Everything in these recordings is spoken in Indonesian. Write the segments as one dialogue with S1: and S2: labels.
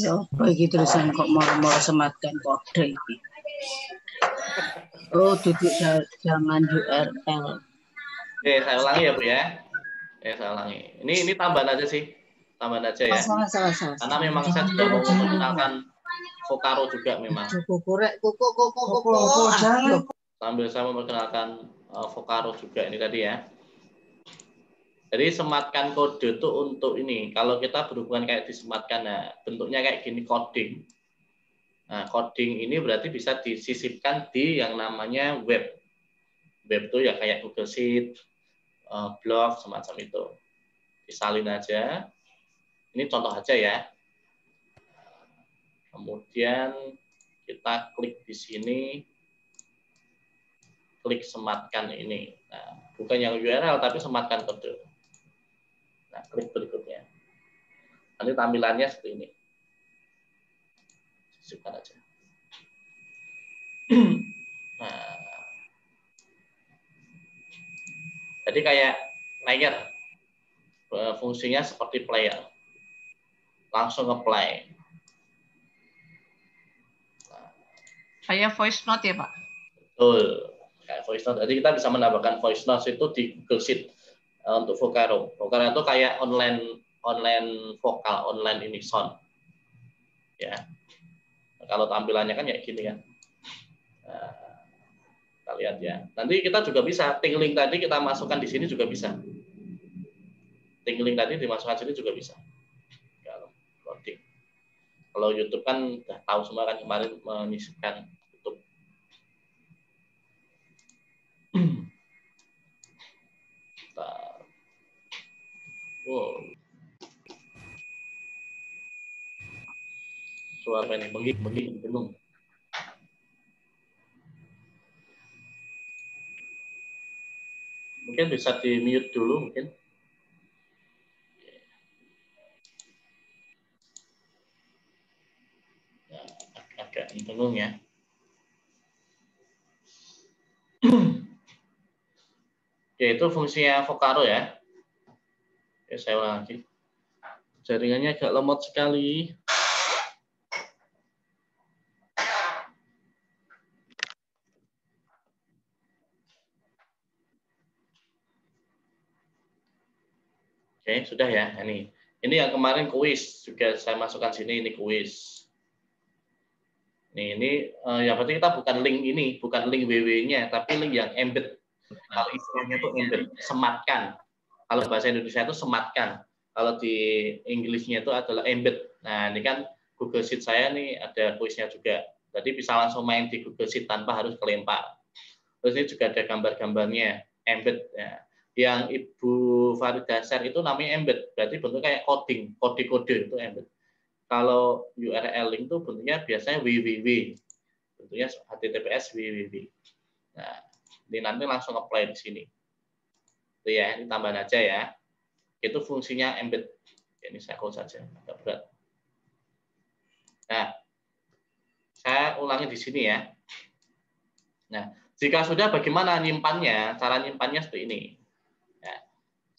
S1: Ya, bagi tulisan kok moro-moro sematkan kode ini. Oh, duduk jangan URL.
S2: Oke, saya ulangi ya Bu ya. Saya ulangi. Ini tambahan aja sih. Tambahan aja ya.
S1: Salah.
S2: Karena memang saya juga mau memperkenalkan Vocaro juga memang. Sambil saya memperkenalkan Vocaro juga ini tadi ya. Jadi sematkan kode itu untuk ini. Kalau kita berhubungan kayak disematkan, nah bentuknya kayak gini coding. Nah, coding ini berarti bisa disisipkan di yang namanya web. Web itu ya kayak Google Sheet, blog, semacam itu. Disalin aja. Ini contoh aja ya. Kemudian kita klik di sini, klik sematkan ini. Nah, bukan yang URL, tapi sematkan kode. Nah, klik berikutnya. Nanti tampilannya seperti ini. Sisipkan aja. Nah, jadi kayak player, fungsinya seperti player. Langsung nge-play.
S3: Kayak voice note ya Pak?
S2: Betul. Kayak voice note. Jadi kita bisa menambahkan voice note itu di Google Sheet untuk Vocaro. Vocaro itu kayak online vokal, online ini sound. Ya. Nah, kalau tampilannya kan kayak gini kan. Nah, kita lihat ya. Nanti kita juga bisa tingling tadi kita masukkan di sini juga bisa. Tingling tadi dimasukkan sini juga bisa. Kalau loading. Kalau YouTube kan udah tahu semua kan kemarin menyisipkan YouTube. Wow. Suara ini bengung. Mungkin bisa di mute dulu mungkin. Ya, agak bengung ya. Oke, itu fungsinya Vocaro ya. Oke, saya ulang lagi. Jaringannya agak lemot sekali. Oke, sudah ya. Ini yang kemarin kuis juga saya masukkan sini. Ini kuis. Ini ya berarti kita bukan link ini, bukan link www-nya, tapi link yang embed. Kalau istilahnya itu embed, sematkan. Kalau bahasa Indonesia itu sematkan. Kalau di Inggrisnya itu adalah embed. Nah, ini kan Google Sheet saya nih ada kuisnya juga. Jadi bisa langsung main di Google Sheet tanpa harus kelempar. Terus ini juga ada gambar-gambarnya, embed. Ya. Yang Ibu Farida share itu namanya embed, berarti bentuknya kayak coding, kode-kode itu embed. Kalau URL link itu bentuknya biasanya www, bentuknya HTTPS www. Nah, ini nanti langsung apply di sini. Itu ya, ini tambahan aja ya. Itu fungsinya embed. Ini saya close saja, agak berat. Nah, saya ulangi di sini ya. Nah, jika sudah bagaimana nyimpannya? Cara nyimpannya seperti ini.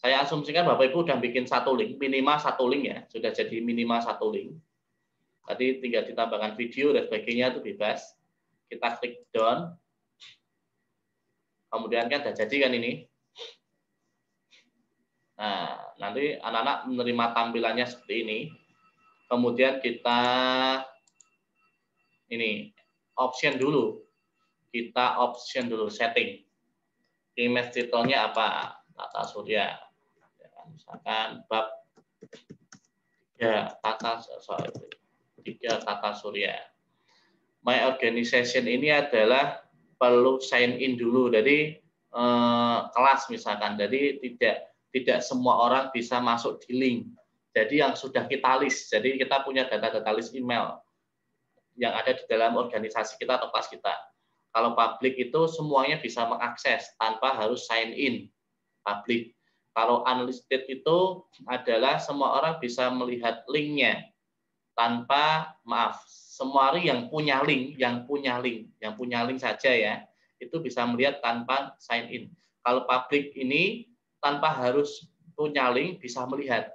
S2: Saya asumsikan Bapak Ibu sudah bikin satu link, minimal satu link ya, sudah jadi minimal satu link. Tadi tinggal ditambahkan video dan sebagainya itu bebas. Kita klik down. Kemudian kan sudah jadi kan ini. Nah, nanti anak-anak menerima tampilannya seperti ini. Kemudian kita ini option dulu. Kita option dulu setting. Image title-nya apa? Tata Surya. Misalkan bab 3 Tata Surya. My organization ini adalah perlu sign in dulu. Jadi kelas misalkan. Jadi tidak semua orang bisa masuk di link. Jadi yang sudah kita list. Jadi kita punya data-data list email yang ada di dalam organisasi kita atau kelas kita. Kalau publik itu semuanya bisa mengakses tanpa harus sign in publik. Kalau unlisted itu adalah semua orang bisa melihat linknya tanpa semua orang yang punya link saja ya itu bisa melihat tanpa sign in. Kalau publik ini tanpa harus punya link bisa melihat.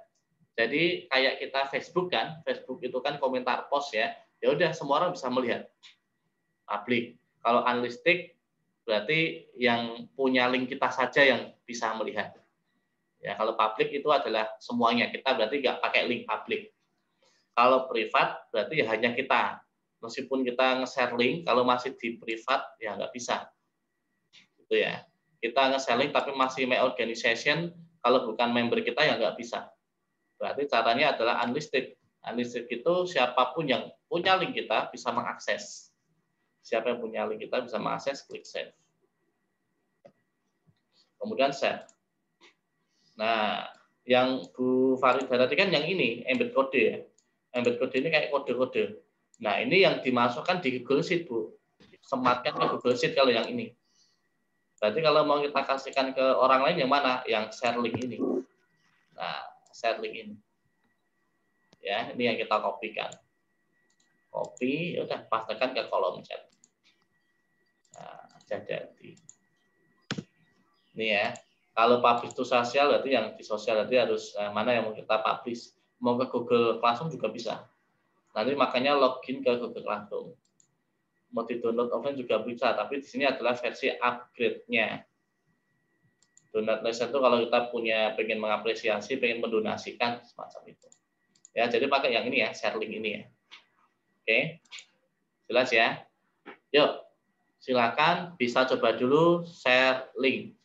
S2: Jadi kayak kita Facebook kan, Facebook itu kan komentar post ya. Ya udah semua orang bisa melihat. Publik. Kalau unlisted berarti yang punya link kita saja yang bisa melihat. Ya, kalau publik itu adalah semuanya. Kita berarti nggak pakai link publik. Kalau privat berarti ya hanya kita. Meskipun kita nge-share link, kalau masih di privat ya nggak bisa. Gitu ya. Kita nge-share link tapi masih my organization, kalau bukan member kita ya nggak bisa. Berarti caranya adalah unlisted. Unlisted itu siapapun yang punya link kita bisa mengakses. Siapa yang punya link kita bisa mengakses, klik save. Kemudian share. Nah, yang Bu Farida tadi kan yang ini, embed kode ya. Embed kode ini kayak kode-kode. Nah, ini yang dimasukkan di Google Sheet, Bu. Sematkan ke Google Sheet kalau yang ini. Berarti kalau mau kita kasihkan ke orang lain yang mana? Yang share link ini. Nah, share link ini. Ya, ini yang kita kopikan. Copy, ya udah pastikan ke kolom chat. Nah, jadi. Ini ya. Kalau publish to sosial berarti yang di sosial berarti harus mana yang mau kita publish. Mau ke Google Classroom juga bisa. Nanti makanya login ke Google Classroom. Mau di-download offline juga bisa, tapi di sini adalah versi upgrade-nya. Donat lesson itu kalau kita pengen mengapresiasi, pengen mendonasikan semacam itu. Ya, jadi pakai yang ini ya, share link ini ya. Oke. Jelas ya? Yuk, silakan bisa coba dulu share link.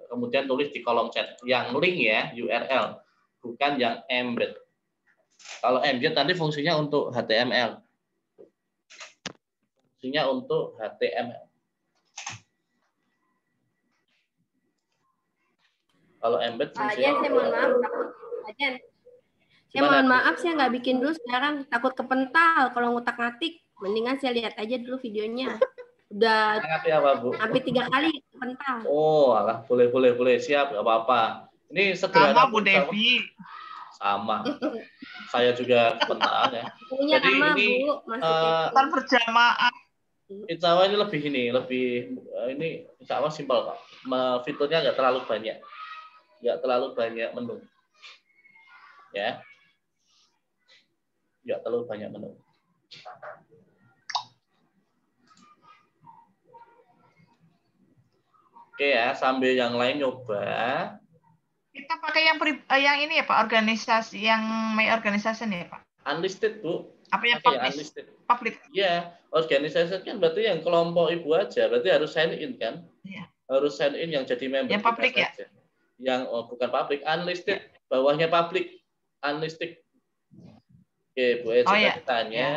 S2: Kemudian tulis di kolom chat yang link ya, URL, bukan yang embed. Kalau embed nanti fungsinya untuk HTML. Fungsinya untuk HTML. Kalau embed fungsinya
S4: saya mohon maaf, saya mohon maaf, saya nggak bikin dulu sekarang, takut kepental kalau ngutak-ngatik. Mendingan saya lihat aja dulu videonya. Udah
S2: apa, Bu?
S4: hampir 3 kali kepental.
S2: Oh, alah, boleh, siap, nggak apa-apa. Ini sederhana.
S3: Sama Bu Devi.
S2: Sama. Saya juga kepental ya. Jadi
S4: lama,
S2: ini
S3: Kan berjamaah.
S2: Insya Allah ini lebih Insya Allah simpel Pak. Fiturnya nggak terlalu banyak menu. Ya, nggak terlalu banyak menu. Oke ya, sambil yang lain nyoba.
S3: Kita pakai yang ini ya Pak, organisasi yang my organization ya Pak.
S2: Unlisted Bu.
S3: Apa yang
S2: unlisted?
S3: Public.
S2: Iya, organisasi kan berarti yang kelompok ibu aja, berarti harus sign in kan?
S3: Iya.
S2: Harus sign in yang jadi member
S3: yang public ya?
S2: saja. Yang bukan public, unlisted, bawahnya public, unlisted. Oke, Bu Eci tadi tanya,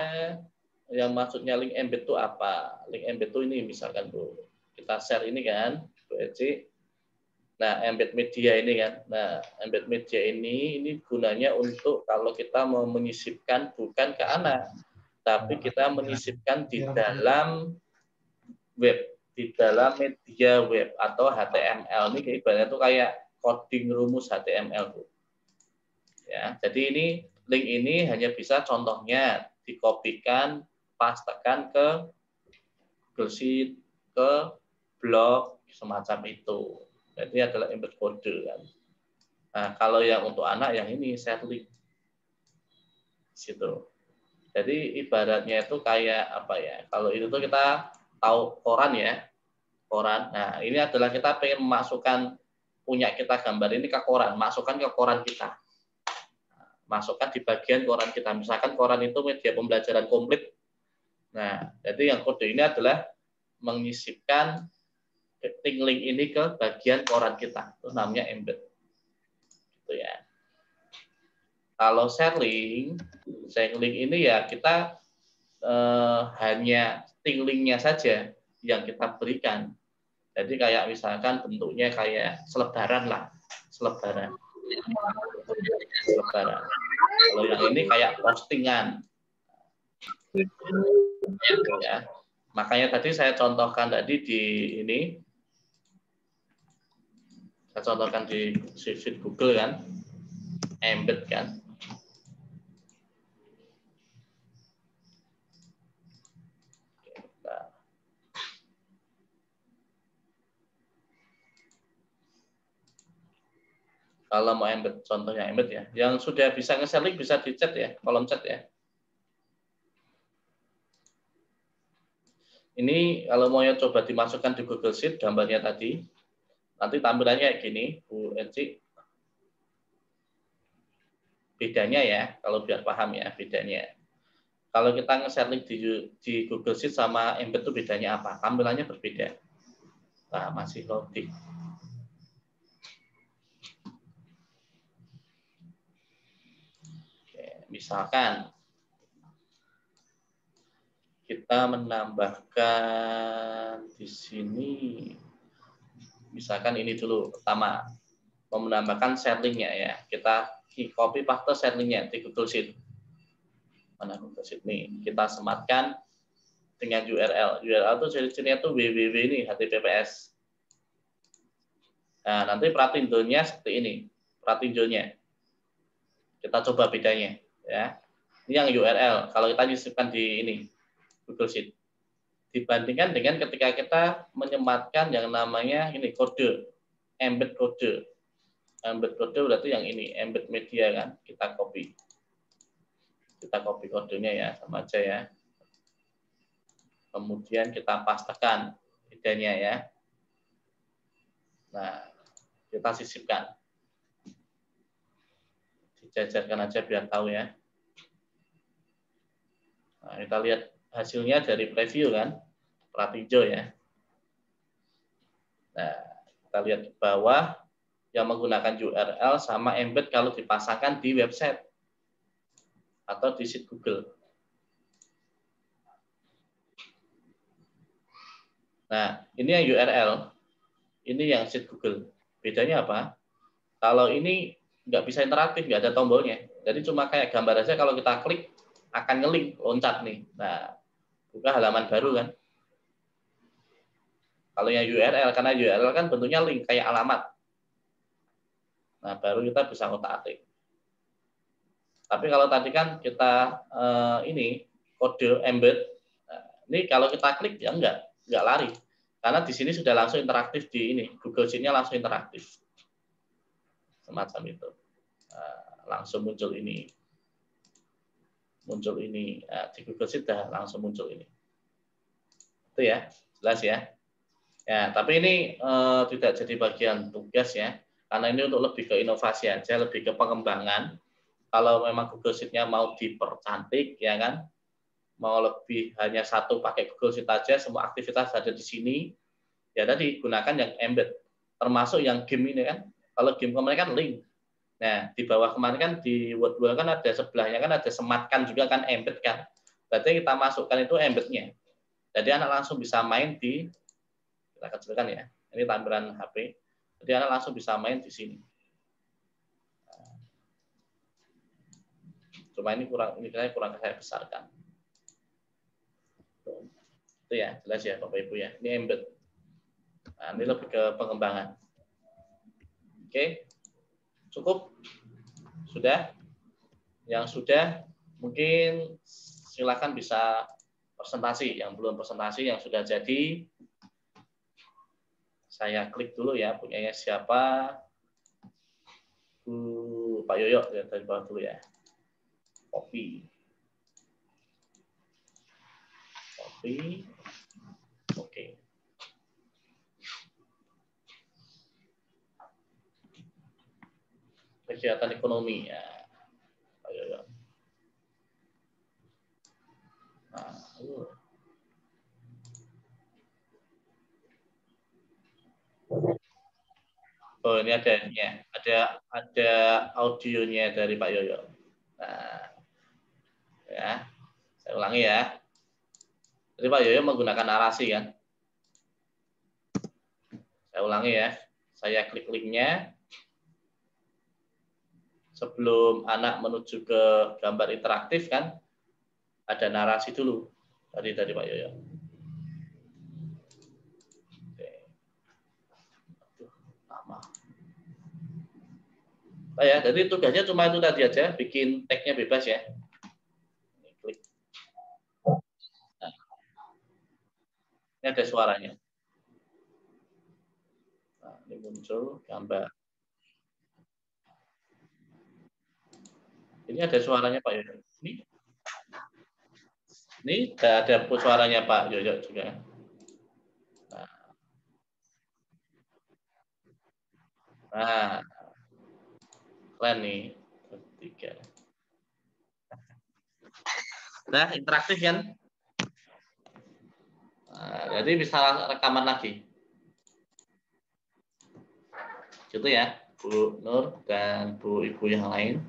S2: yang maksudnya link embed itu apa? Link embed itu ini misalkan Bu, kita share ini kan, Bu Eci. Nah, embed media ini kan. Nah, embed media ini gunanya untuk kalau kita mau menyisipkan bukan ke anak, tapi kita menyisipkan di dalam web, di dalam media web atau HTML. Ini ibaratnya itu kayak coding rumus HTML, Bu. Ya, jadi ini link ini hanya bisa contohnya dikopikan, pastekan ke Google Sheet, ke blog semacam itu. Jadi adalah embed kode kan. Nah, kalau yang untuk anak yang ini share link. Situ. Jadi ibaratnya itu kayak apa ya? Kalau itu tuh kita tahu koran ya. Koran. Nah, ini adalah kita pengen memasukkan punya kita gambar ini ke koran, masukkan ke koran kita. Masukkan di bagian koran kita. Misalkan koran itu media pembelajaran komplit. Nah, jadi yang kode ini adalah menyisipkan link ini ke bagian koran kita. Itu namanya embed. Gitu ya. Kalau share link ini ya kita hanya linknya saja yang kita berikan. Jadi kayak misalkan bentuknya kayak selebaran lah, selebaran. Kalau yang ini kayak postingan. Ya. Makanya tadi saya contohkan tadi di ini. Saya contohkan di sheet Google kan, embed kan. Kalau mau embed, contohnya embed ya. Yang sudah bisa nge-share link bisa di chat ya, kolom chat ya. Ini kalau mau coba dimasukkan di Google Sheet gambarnya tadi, nanti tampilannya kayak gini, Bu Eci. Bedanya ya, kalau biar paham ya bedanya. Kalau kita nge-share link di Google Sheet sama embed itu bedanya apa? Tampilannya berbeda. Nah, masih loading. Oke, misalkan kita menambahkan di sini, misalkan ini dulu pertama, mau menambahkan share link-nya ya. Kita copy paste share link-nya di Google Sheet. Mana Google Sheet nih? Kita sematkan dengan URL. URL itu ciri-cirinya tuh www ini, HTTPS. Nah, nanti pratindonya seperti ini. Pratindonya. Kita coba bedanya ya. Ini yang URL kalau kita nyisipkan di ini Google Sheet. Dibandingkan dengan ketika kita menyematkan yang namanya ini kode, embed kode. Embed kode berarti yang ini, embed media kan, kita copy. Kita copy kodenya ya, sama aja ya. Kemudian kita pastekan bedanya ya. Nah, kita sisipkan. Dijajarkan aja biar tahu ya. Nah, kita lihat hasilnya dari preview kan, pratinjo ya. Nah, kita lihat di bawah yang menggunakan URL sama embed kalau dipasangkan di website atau di sheet Google. Nah, ini yang URL, ini yang sheet Google. Bedanya apa? Kalau ini nggak bisa interaktif, nggak ada tombolnya. Jadi cuma kayak gambar aja kalau kita klik akan ngelink, loncat nih. Nah, buka halaman baru kan. Kalau yang URL, karena URL kan bentuknya link, kayak alamat. Nah, baru kita bisa ngotak-atik. Tapi kalau tadi kan kita ini kode embed, nah, ini kalau kita klik ya enggak lari. Karena di sini sudah langsung interaktif di ini, Google Sheet-nya langsung interaktif. Semacam itu. Nah, langsung muncul ini. Muncul ini. Nah, di Google Sheet sudah langsung muncul ini. Itu ya, jelas ya. Ya, tapi ini tidak jadi bagian tugas ya, karena ini untuk lebih ke inovasi aja, lebih ke pengembangan. Kalau memang Google Sheet-nya mau dipercantik, ya kan, mau lebih hanya satu pakai Google Sheet aja, semua aktivitas ada di sini, ya tadi gunakan yang embed, termasuk yang game ini kan. Kalau game kemarin kan link. Nah, di bawah kemarin kan di Word kan ada sebelahnya kan ada sematkan juga kan embed kan. Berarti kita masukkan itu embednya. Jadi anak langsung bisa main di, kita kecilkan ya, ini tampilan HP, jadi anak langsung bisa main di sini. Cuma ini kurang saya besarkan. Itu ya, jelas ya Bapak Ibu ya, ini embed. Nah, ini lebih ke pengembangan. Oke, cukup? Sudah? Yang sudah, mungkin silakan bisa presentasi. Yang belum presentasi, yang sudah jadi, saya klik dulu ya, punyanya siapa? Pak Yoyo ya, dari bawah dulu ya. Copy. Oke. Kegiatan ekonomi ya. Pak Yoyo. Nah, oh ini ada audionya dari Pak Yoyo. Nah, ya, saya ulangi ya. Jadi Pak Yoyo menggunakan narasi kan. Saya ulangi ya. Saya klik linknya. Sebelum anak menuju ke gambar interaktif kan, ada narasi dulu dari Pak Yoyo. Nah ya, jadi tugasnya cuma itu tadi aja, bikin tag-nya bebas ya. Klik. Nah, ini ada suaranya. Nah, ini muncul gambar. Ini ada suaranya Pak Yoyo. Ini ada suaranya Pak Yoyo juga. Nah, keren nih. 3. Nah, interaktif kan? Nah, jadi bisa rekaman lagi. Gitu ya, Bu Nur dan Bu Ibu yang lain.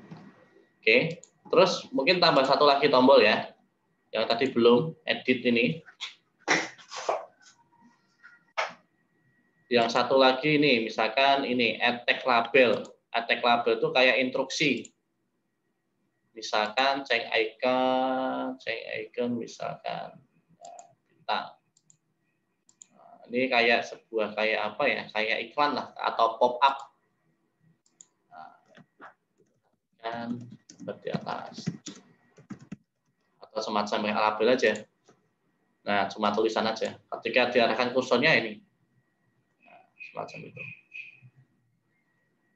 S2: Oke, terus mungkin tambah satu lagi tombol ya. Yang tadi belum, edit ini. Yang satu lagi ini, misalkan ini, add tag label. Add tag label itu kayak instruksi. Misalkan change icon misalkan bintang. Nah, ini kayak sebuah kayak apa ya? Kayak iklan lah atau pop up. Nah, kan di atas. Atau semacam label aja. Nah, cuma tulisan aja. Ketika diarahkan kursornya ini. Nah, semacam itu.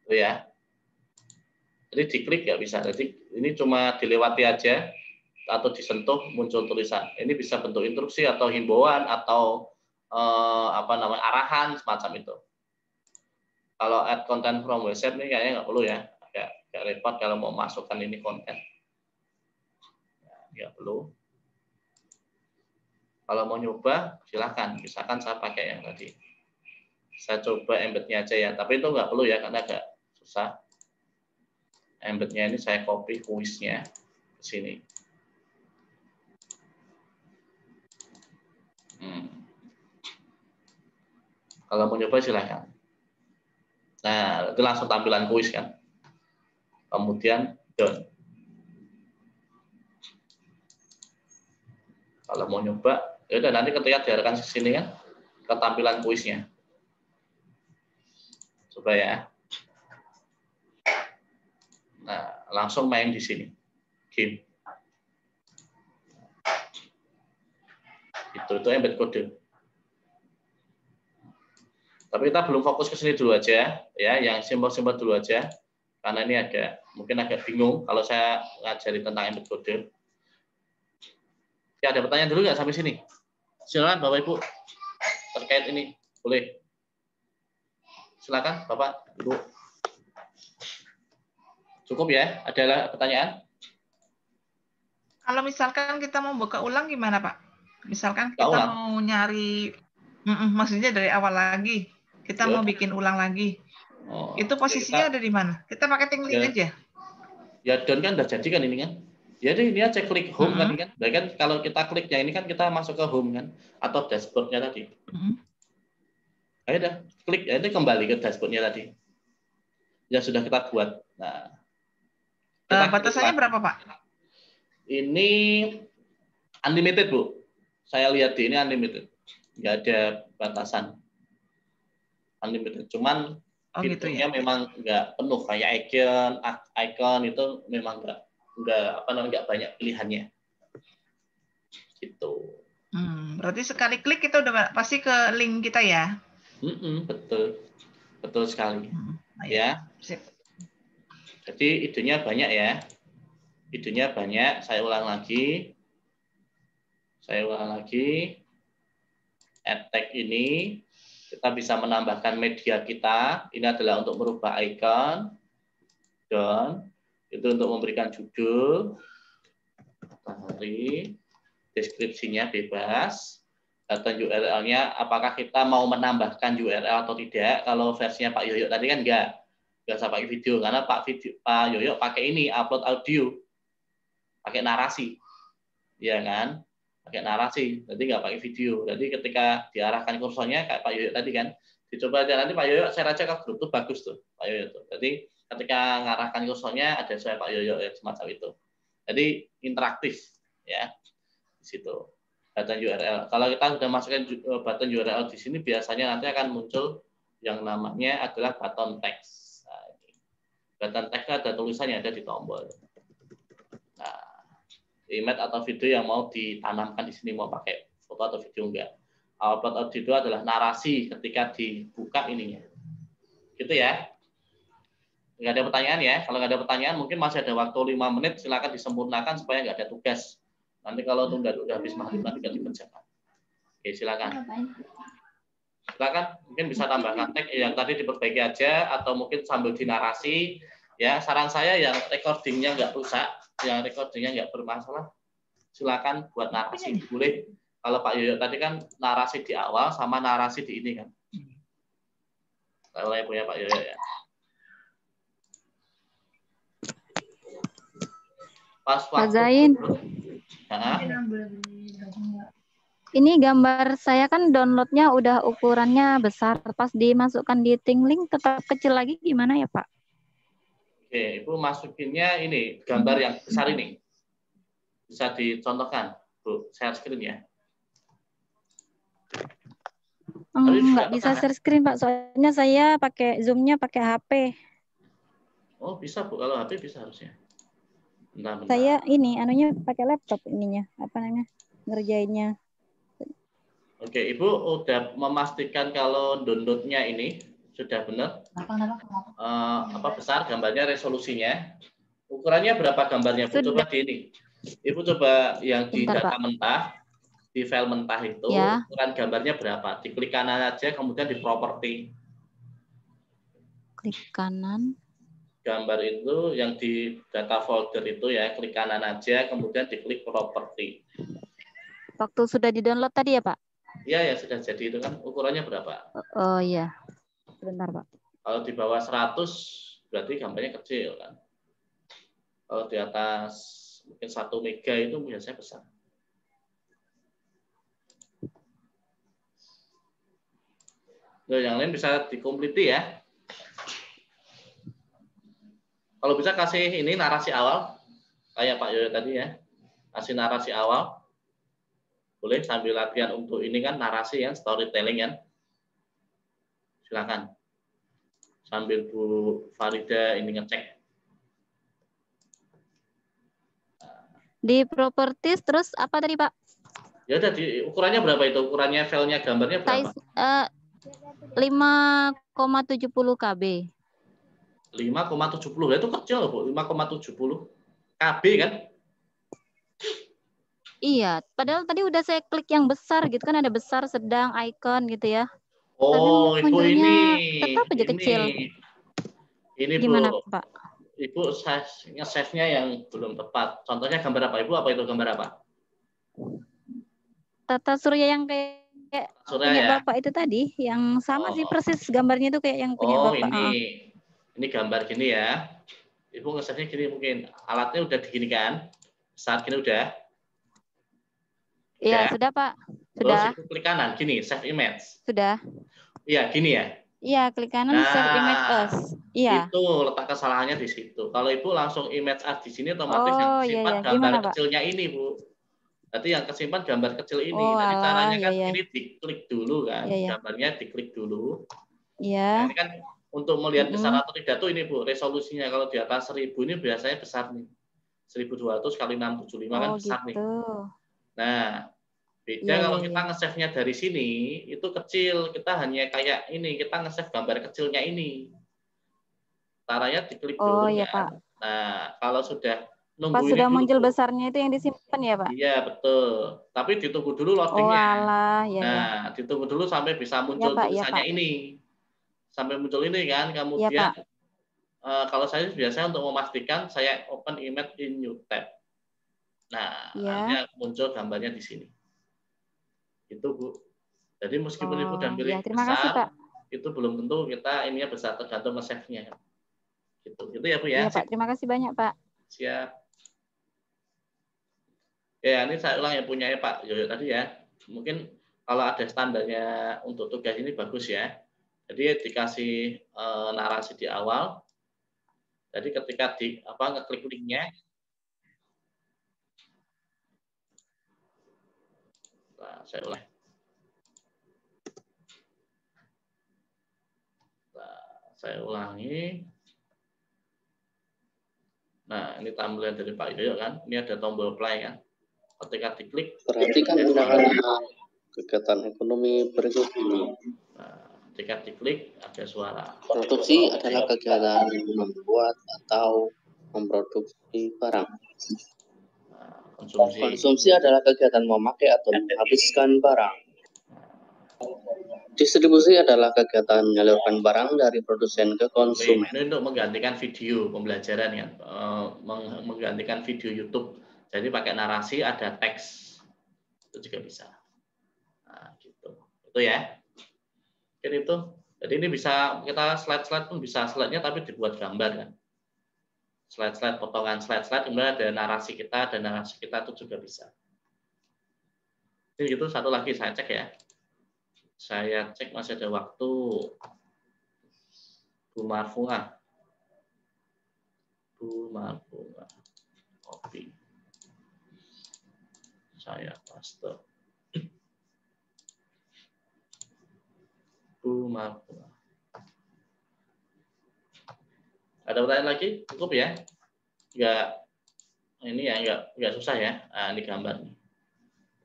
S2: Itu ya. Jadi diklik nggak bisa. Jadi ini cuma dilewati aja atau disentuh muncul tulisan. Ini bisa bentuk instruksi atau himbauan atau arahan semacam itu. Kalau add content from website ini kayaknya nggak perlu ya. Agak repot kalau mau masukkan ini konten. Nggak perlu. Kalau mau nyoba silahkan. Misalkan saya pakai yang tadi. Saya coba embednya aja ya. Tapi itu nggak perlu ya karena agak susah. Embednya ini saya copy kuisnya ke sini. Kalau mau nyoba silahkan. Nah, itu langsung tampilan kuis kan. Kemudian done. Kalau mau nyoba, ya udah nanti ketika diarahkan ke sini kan, ke tampilan kuisnya. Coba ya. Nah, langsung main di sini. Game. Itu embed kode. Tapi kita belum fokus ke sini dulu aja, ya, yang simbol-simbol dulu aja, karena ini mungkin agak bingung kalau saya ngajari tentang embed kode. Ya, ada pertanyaan dulu nggak sampai sini? Silakan Bapak Ibu terkait ini, boleh. Silakan Bapak Ibu. Cukup ya? Ada pertanyaan?
S3: Kalau misalkan kita mau buka ulang gimana Pak? Misalkan kita mau nyari, maksudnya dari awal lagi, kita mau bikin ulang lagi. Itu posisinya ada di mana? Kita pakai link aja.
S2: Ya, down kan udah jadi kan ini kan? Jadi ini aja klik home kan? Bahkan kalau kita kliknya ini kan kita masuk ke home kan? Atau dashboardnya tadi. Ayo dah, klik, ya itu kembali ke dashboardnya tadi. Yang sudah kita buat. Nah,
S3: batasannya berapa Pak?
S2: Ini unlimited Bu. Saya lihat di ini unlimited. Nggak ada batasan. Unlimited. Cuman fiturnya memang nggak penuh kayak icon itu memang nggak banyak pilihannya. Gitu.
S3: Berarti sekali klik kita udah pasti ke link kita ya?
S2: Betul sekali. Ya. Sip. Jadi idenya banyak ya. Idenya banyak. Saya ulang lagi. Add tag ini kita bisa menambahkan media kita. Ini adalah untuk merubah icon. Dan itu untuk memberikan judul. Deskripsinya bebas. Data URL-nya, apakah kita mau menambahkan URL atau tidak? Kalau versinya Pak Yoyo tadi kan nggak usah pakai video, karena Pak Yoyo pakai ini, upload audio, pakai narasi, ya kan? Pakai narasi, jadi nggak pakai video. Jadi ketika diarahkan kursornya kayak Pak Yoyo tadi kan, dicoba aja nanti Pak Yoyo share aja ke grup tuh bagus tuh Pak Yoyo tuh. Jadi ketika ngarahkan kursornya ada suara Pak Yoyo ya semacam itu. Jadi interaktif ya di situ. Button URL. Kalau kita sudah masukkan button URL di sini biasanya nanti akan muncul yang namanya adalah button text. Nah, button text ada tulisannya ada di tombol. Nah, image atau video yang mau ditanamkan di sini mau pakai foto atau video enggak. Output audio adalah narasi ketika dibuka ininya. Gitu ya. Nggak ada pertanyaan ya. Kalau nggak ada pertanyaan, mungkin masih ada waktu 5 menit. Silakan disempurnakan supaya nggak ada tugas. Nanti kalau udah habis maghrib nanti nggak dikerjakan. Oke, silakan. Silakan. Mungkin bisa tambahkan teks yang tadi diperbaiki aja, atau mungkin sambil dinarasi. Ya, saran saya yang recordingnya nggak rusak, yang recordingnya nggak bermasalah, silakan buat narasi. Boleh. Kalau Pak Yoyo tadi kan narasi di awal sama narasi di ini kan. Kalau yang punya Pak Yoyo ya. Pas
S5: Pak Zain. Ini gambar saya kan downloadnya udah ukurannya besar. Pas dimasukkan di Tingling tetap kecil lagi gimana ya Pak?
S2: Oke, Ibu masukinnya ini gambar yang besar ini. Bisa dicontohkan, Bu, share screen ya.
S5: Nggak bisa share screen Pak, soalnya saya pakai Zoom-nya pakai HP.
S2: Oh bisa Bu, kalau HP bisa harusnya. Bentar.
S5: Saya ini anunya pakai laptop ininya, apa namanya, ngerjainnya.
S2: Oke, Ibu udah memastikan kalau downloadnya ini sudah benar. Apa besar gambarnya, resolusinya. Ukurannya berapa gambarnya Bu? Coba di ini. Ibu coba yang di data mentah, di file mentah itu, ya. Ukuran gambarnya berapa? Diklik kanan aja, kemudian di properti.
S5: Klik kanan.
S2: Gambar itu yang di data folder itu ya, klik kanan aja, kemudian diklik properti.
S5: Waktu sudah di-download tadi ya Pak?
S2: Iya ya, sudah jadi itu kan. Ukurannya berapa?
S5: Oh iya. Sebentar Pak.
S2: Kalau di bawah 100 berarti gambarnya kecil kan. Kalau di atas mungkin 1 mega itu biasanya besar. Nah, yang lain bisa dikompliti ya. Kalau bisa kasih ini narasi awal, kayak Pak Yoyo tadi ya. Kasih narasi awal. Boleh sambil latihan untuk ini kan narasi ya, storytelling kan. Silakan. Sambil Bu Farida ini ngecek.
S5: Di properties terus apa tadi Pak?
S2: Ya udah, di ukurannya berapa itu? Ukurannya filenya gambarnya berapa?
S5: 5,70 KB.
S2: 5,70 itu kecil loh Bu, 5,70 KB kan?
S5: Iya, padahal tadi udah saya klik yang besar gitu kan, ada besar, sedang, icon gitu ya.
S2: Oh,
S5: tapi
S2: Ibu ini.
S5: Tetap aja
S2: ini.
S5: kecil.
S2: Ini
S5: gimana
S2: Bu,
S5: Pak?
S2: Ibu save-nya yang belum tepat. Contohnya gambar apa Ibu? Apa itu gambar apa?
S5: Tata surya yang kayak
S2: Surya
S5: punya
S2: ya?
S5: Bapak itu tadi, yang sama sih persis gambarnya itu kayak yang punya Bapak.
S2: Ini gambar gini ya. Ibu nge-save-nya gini mungkin. Alatnya udah diginikan. Saat gini udah.
S5: Iya, sudah Pak. Sudah.
S2: Terus klik kanan, gini, save image.
S5: Sudah.
S2: Iya, gini ya.
S5: Iya, klik kanan, save image as. Iya.
S2: Itu letak kesalahannya di situ. Kalau Ibu langsung image as di sini, otomatis yang kesimpan gambar kecilnya ini, Bu. Berarti yang kesimpan gambar kecil ini. Nanti caranya kan ini diklik dulu kan. Gambarnya diklik dulu.
S5: Iya.
S2: Nah, ini kan untuk melihat besar atau tidak tuh ini Bu, resolusinya. Kalau di atas 1000 ini biasanya besar nih. 1200 kali 675 kan besar nih. Nah, beda kalau kita nge-save-nya dari sini, itu kecil. Kita hanya kayak ini, kita nge-save gambar kecilnya ini. Caranya diklik dulu ya. Pak. Nah, kalau sudah nunggu
S5: pas
S2: ini
S5: sudah
S2: dulu,
S5: muncul besarnya itu yang disimpan ya Pak?
S2: Iya, betul. Tapi ditunggu dulu loadingnya.
S5: Nah,
S2: ditunggu dulu sampai bisa muncul tulisannya ini. Sampai muncul ini kan, kemudian kalau saya biasanya untuk memastikan, saya open image in new tab. Nah, akhirnya muncul gambarnya di sini. Itu Bu. Jadi meskipun Ibu udah pilih besar, itu belum tentu kita ininya besar, tergantung nge-save-nya. Gitu ya Bu ya.
S5: Iya Pak, terima kasih banyak Pak.
S2: Siap. Ya, ini saya ulang yang punya Pak Yoyo tadi ya. Mungkin kalau ada standarnya untuk tugas ini bagus ya. Jadi dikasih narasi di awal. Jadi ketika ngeklik linknya, nah, saya ulang. Nah, saya ulangi. Nah, ini tampilan dari Pak Yoyo kan. Ini ada tombol play kan. Ketika diklik,
S6: perhatikan gunakan kegiatan ekonomi berikut ini.
S2: Nah, Ketika diklik ada suara.
S6: Produksi adalah kegiatan membuat atau memproduksi barang. Konsumsi adalah kegiatan memakai atau menghabiskan barang. Distribusi adalah kegiatan menyalurkan barang dari produsen ke konsumen.
S2: Ini untuk menggantikan video pembelajaran kan, menggantikan video YouTube. Jadi pakai narasi ada teks itu juga bisa. Nah, gitu. Itu ya. Jadi itu. Jadi ini bisa kita slide-slide pun bisa slide-nya tapi dibuat gambar kan. Slide-slide, potongan slide-slide, kemudian ada narasi kita, itu juga bisa. Jadi itu satu lagi saya cek ya. Saya cek masih ada waktu. Bu Marfunah. Copy. Saya paste. Bu Marfunah. Ada pertanyaan lagi? Cukup ya? Enggak susah ya. Nah, ini gambar nih.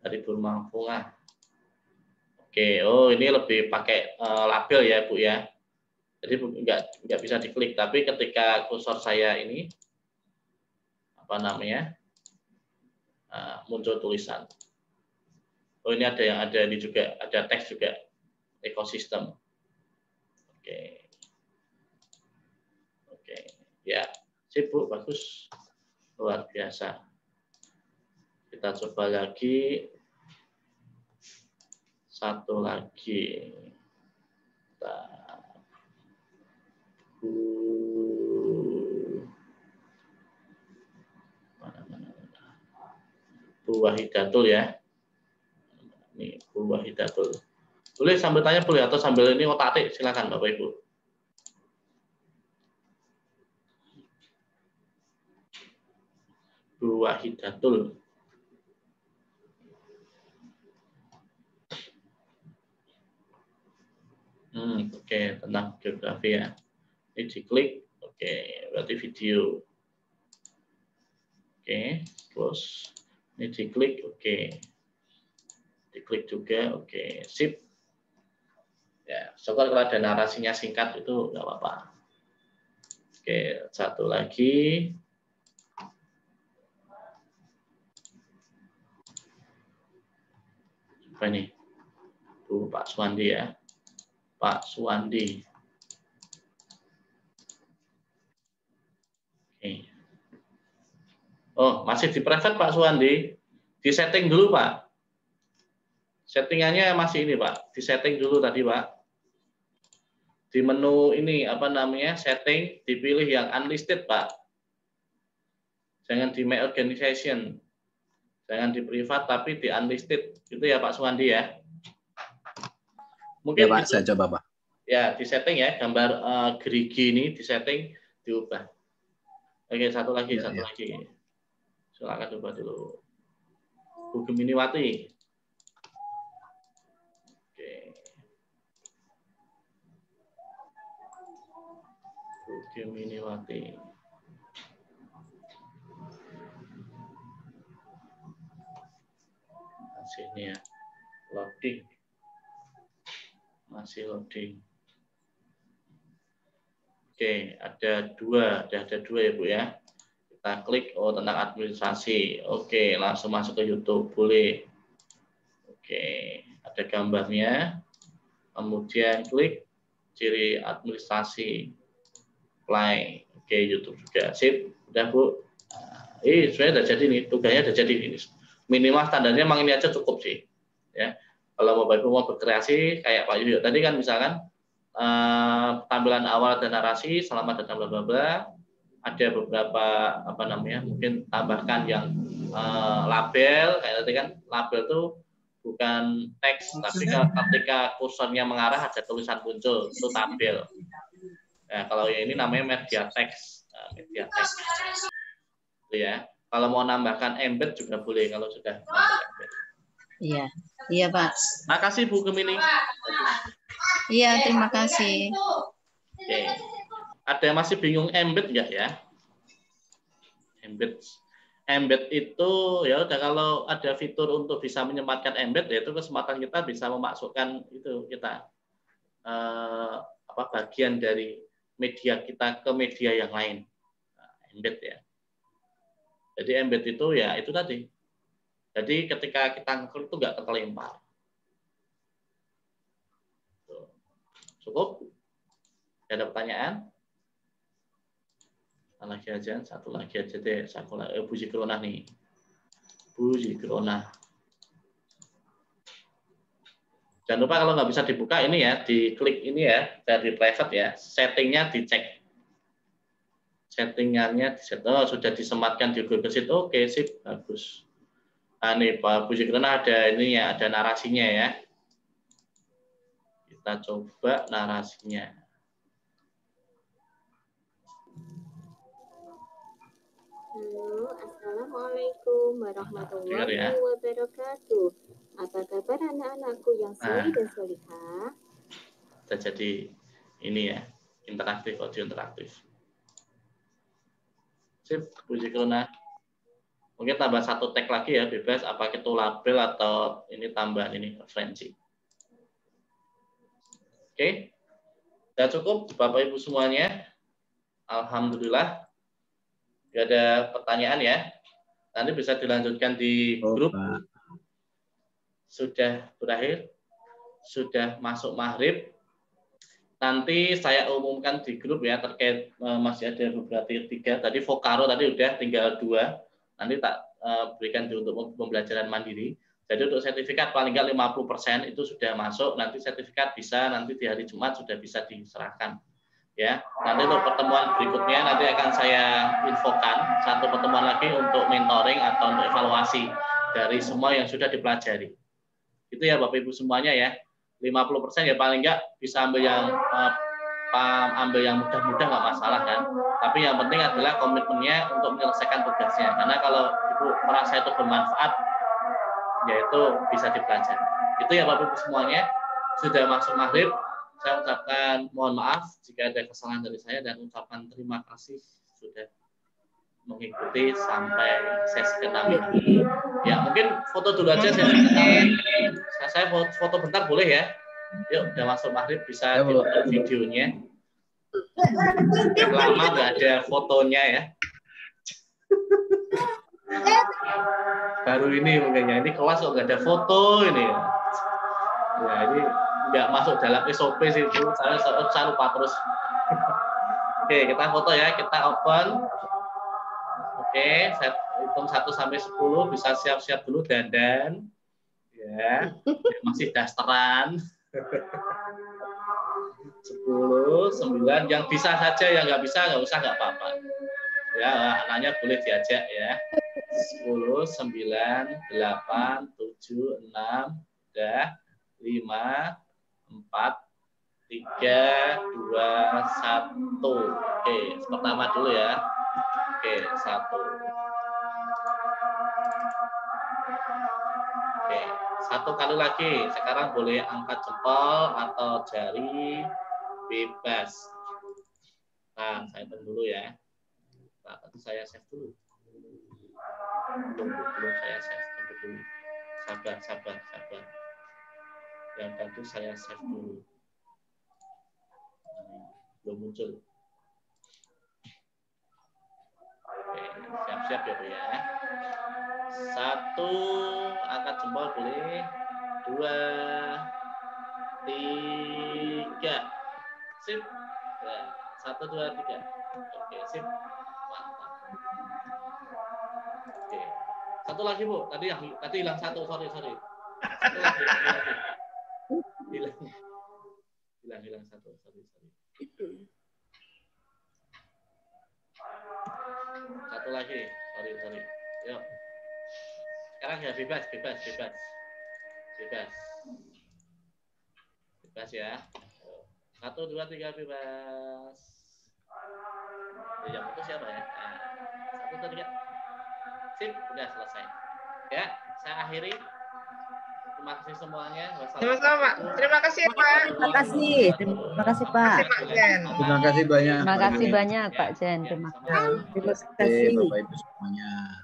S2: Dari Bu Marfunah. Oke, oh ini lebih pakai label ya Bu ya. Jadi nggak bisa diklik, tapi ketika kursor saya ini muncul tulisan. Oh ini ada ini juga, ada teks juga, ekosistem. Oke, ya, sip Bu, bagus, luar biasa. Kita coba lagi. Satu lagi. Bu Wahidatul ya. Ini Bu Wahidatul. Boleh sambil tanya boleh atau sambil ini otak-atik, silakan Bapak Ibu. Bu Wahidatul. Oke, tentang geografi ya. Ini diklik, oke, berarti video. Oke, terus ini diklik, oke. Diklik juga, oke, sip. Ya, soalnya kalau ada narasinya singkat itu nggak apa-apa. Oke, satu lagi. Apa ini? Bu Pak Suwandi ya. Pak Suwandi. Oke. Oh, masih di private Pak Suwandi. Di setting dulu Pak. Settingannya masih ini Pak. Di setting dulu tadi Pak. Di menu ini setting, dipilih yang unlisted Pak. Jangan di my organization. Jangan di privat tapi di unlisted. Itu ya Pak Suwandi ya. Mungkin
S7: ya Pak, saya coba Pak.
S2: Ya, di setting ya, gambar gerigi ini di setting, diubah. Oke, satu lagi. Silakan coba dulu. Bu Geminiwati. Oke. Bu Geminiwati. Masih ini ya, loading. Masih loading. Oke, ada dua ya Bu ya. Kita klik tentang administrasi. Oke, langsung masuk ke YouTube boleh. Oke, ada gambarnya. Kemudian klik ciri administrasi. Play. Oke, YouTube juga. Sip, udah Bu. Sebenarnya udah jadi nih, tugasnya udah jadi ini. Minimal standarnya memang ini aja cukup sih. Ya. Kalau Bapak Ibu mau berkreasi kayak Pak Yuyo tadi kan misalkan tampilan awal dan narasi selamat datang bla bla bla, ada beberapa mungkin tambahkan yang label kayak tadi kan, label itu bukan teks tapi ketika kursornya mengarah ada tulisan muncul itu tampil. Nah, kalau yang ini namanya media teks. Media teks. Itu ya. Kalau mau nambahkan embed juga boleh kalau sudah masuk embed.
S1: Iya Pak.
S2: Makasih Bu Gemini.
S1: Iya, terima kasih.
S2: Oke. Ada yang masih bingung embed nggak ya? Embed itu ya udah, kalau ada fitur untuk bisa menyempatkan embed, yaitu kesempatan kita bisa memasukkan itu kita bagian dari media kita ke media yang lain. Nah, embed ya. Jadi embed itu ya itu tadi. Jadi ketika kita ngeklik itu nggak terlempar. Cukup? Ada pertanyaan? Satu lagi aja deh. Bu Zikrona nih. Bu Zikrona. Jangan lupa kalau nggak bisa dibuka ini ya, diklik ini ya, dari private ya, settingnya dicek. Settingannya sudah disematkan di Google Sheet. Oke, sip, bagus. Nah, nih Pak Bu Zikrona ada ini ya, ada narasinya ya. Kita coba narasinya.
S7: Assalamualaikum warahmatullahi wabarakatuh. Apa kabar anak-anakku yang solih dan solihah?
S2: Jadi ini ya, interaktif, audio interaktif. Sip, Bu Zikrona. Mungkin tambah satu tag lagi ya, bebas. Apa itu label atau ini tambahan ini referensi. Oke, sudah cukup Bapak Ibu semuanya. Alhamdulillah. Tidak ada pertanyaan ya. Nanti bisa dilanjutkan di grup. Sudah berakhir, sudah masuk maghrib. Nanti saya umumkan di grup ya, terkait masih ada beberapa 3. Tadi Vokaro tadi udah tinggal 2. Nanti tak berikan untuk pembelajaran mandiri. Jadi untuk sertifikat paling nggak 50% itu sudah masuk. Nanti sertifikat bisa nanti di hari Jumat sudah bisa diserahkan. Ya, nanti untuk pertemuan berikutnya nanti akan saya infokan satu pertemuan lagi untuk mentoring atau untuk evaluasi dari semua yang sudah dipelajari. Itu ya Bapak Ibu semuanya ya. 50% ya paling enggak bisa ambil yang mudah-mudah nggak masalah kan. Tapi yang penting adalah komitmennya untuk menyelesaikan tugasnya. Karena kalau Ibu merasa itu bermanfaat, yaitu bisa dipelajari. Itu ya Bapak Ibu semuanya. Sudah masuk maghrib. Saya ucapkan mohon maaf jika ada kesalahan dari saya dan ucapkan terima kasih sudah mengikuti sampai sesi ke-6 ini. Ya, mungkin foto dulu aja saya foto bentar boleh ya? Yuk, udah masuk maghrib bisa ditonton videonya. Yang lama nggak ada fotonya ya. Baru ini mungkin ya, ini kelas kok nggak ada foto ini. Ya, ini nggak masuk dalam SOP sih itu, saya lupa terus. Oke, kita foto ya, kita open. Oke, saya hitung 1 sampai 10, bisa siap-siap dulu dandan. Ya, masih dasteran. 10, 9, yang bisa saja, yang nggak bisa nggak usah, nggak apa-apa. Ya, anaknya boleh diajak ya. 10, 9, 8, 7, 6, udah 5, 4, 3, 2, 1. Oke, pertama dulu ya. Oke, 1. Oke, 1 kali lagi. Sekarang boleh angkat jempol atau jari, bebas. Nah, saya hitung dulu ya. Nah, tentu saya save dulu. Belum saya save, tunggu dulu. Sabar. Yang tentu saya save dulu. Belum muncul. Oke, siap-siap ya Bu ya. 1, angkat jempol boleh. 2, 3. Sip. 1, 2, 3. Oke, sip. Mantap. Oke. 1 lagi Bu. Tadi hilang 1. Sorry. 1 lagi. Hilang 1. Sorry. 1 lagi. Sorry. Yuk. Sekarang ya bebas ya. 1, 2, 3 bebas. Yang itu siapa ya? 1, 2, 3. Sip, udah selesai. Ya, saya akhiri. Terima kasih semuanya.
S3: Sama-sama. Terima kasih Pak.
S8: Terima kasih Pak.
S9: Terima kasih banyak.
S8: Terima kasih banyak Pak Jen. Terima kasih.
S9: Terima kasih Bapak Ibu semuanya.